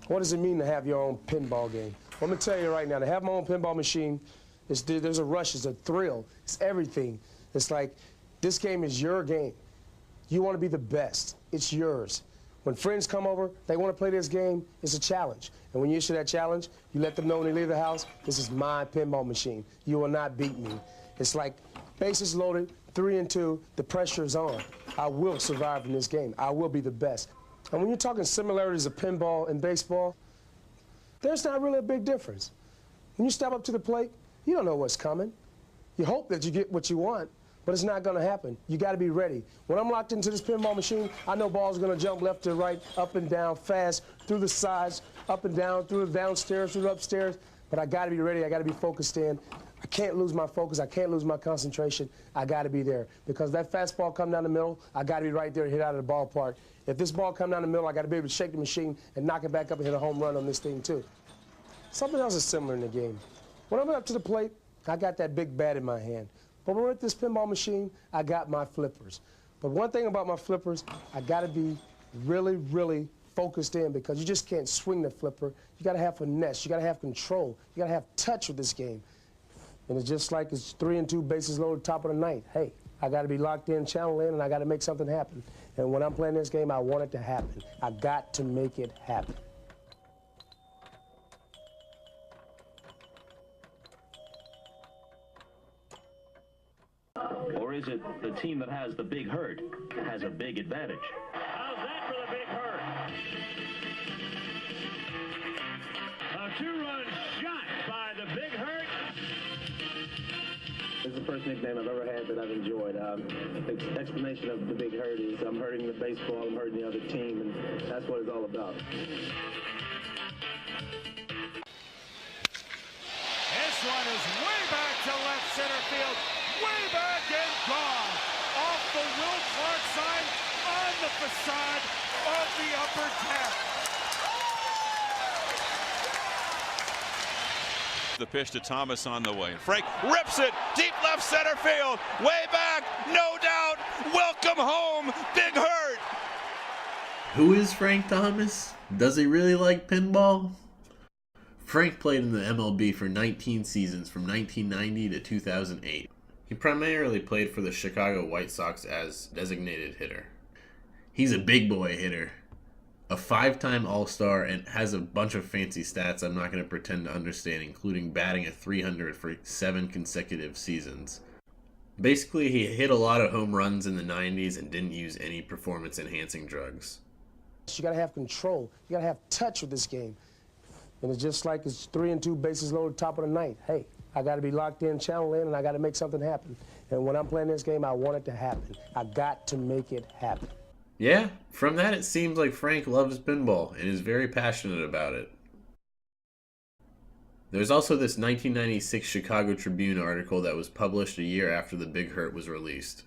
What does it mean to have your own pinball game? Well, let me tell you right now, to have my own pinball machine, there's a rush, it's a thrill, it's everything. It's like, this game is your game. You want to be the best, it's yours. When friends come over, they want to play this game, it's a challenge. And when you issue that challenge, you let them know when they leave the house, this is my pinball machine. You will not beat me. It's like, bases loaded, 3 and 2, the pressure is on. I will survive in this game. I will be the best. And when you're talking similarities of pinball and baseball, there's not really a big difference. When you step up to the plate, you don't know what's coming. You hope that you get what you want, but it's not going to happen. You got to be ready. When I'm locked into this pinball machine, I know balls are going to jump left to right, up and down, fast, through the sides, up and down, through the downstairs, through the upstairs. But I got to be ready. I got to be focused in. I can't lose my focus. I can't lose my concentration. I got to be there. Because that fastball come down the middle, I got to be right there to hit out of the ballpark. If this ball come down the middle, I got to be able to shake the machine and knock it back up and hit a home run on this thing, too. Something else is similar in the game. When I'm up to the plate, I got that big bat in my hand. But when we're at this pinball machine, I got my flippers. But one thing about my flippers, I got to be really, really focused in, because you just can't swing the flipper. You got to have finesse. You got to have control. You got to have touch with this game. And it's just like it's 3 and 2, bases loaded, top of the ninth. Hey, I got to be locked in, channel in, and I got to make something happen. And when I'm playing this game, I want it to happen. I got to make it happen. Or is it the team that has the big hurt has a big advantage? How's that for the big hurt? A 2-run shot by the big hurt. It's the first nickname I've ever had that I've enjoyed. The explanation of the big hurt is I'm hurting the baseball, I'm hurting the other team, and that's what it's all about. This one is way back to left center field. Way back and gone. Off the Will Clark sign on the facade of the upper deck. The pitch to Thomas on the way. Frank rips it deep left center field. Way back, no doubt. Welcome home, Big Hurt. Who is Frank Thomas? Does he really like pinball? Frank played in the MLB for 19 seasons from 1990 to 2008. He primarily played for the Chicago White Sox as designated hitter. He's a big boy hitter, a 5-time All-Star, and has a bunch of fancy stats I'm not going to pretend to understand, including batting a .300 for 7 consecutive seasons. Basically, he hit a lot of home runs in the 90s and didn't use any performance-enhancing drugs. You got to have control. You got to have touch with this game. And it's just like it's 3 and 2, bases loaded, top of the ninth. Hey, I got to be locked in, channel in, and I got to make something happen. And when I'm playing this game, I want it to happen. I got to make it happen. Yeah, from that it seems like Frank loves pinball and is very passionate about it. There's also this 1996 Chicago Tribune article that was published a year after The Big Hurt was released.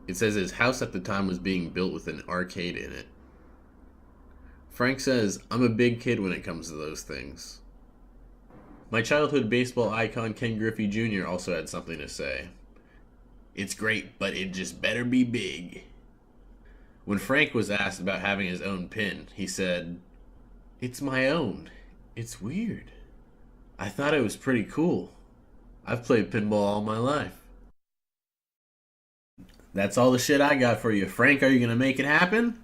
It says his house at the time was being built with an arcade in it. Frank says, "I'm a big kid when it comes to those things." My childhood baseball icon Ken Griffey Jr. also had something to say. "It's great, but it just better be big." When Frank was asked about having his own pin, he said, "It's my own. It's weird. I thought it was pretty cool. I've played pinball all my life." That's all the shit I got for you. Frank, are you going to make it happen?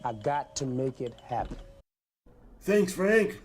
I got to make it happen. Thanks, Frank.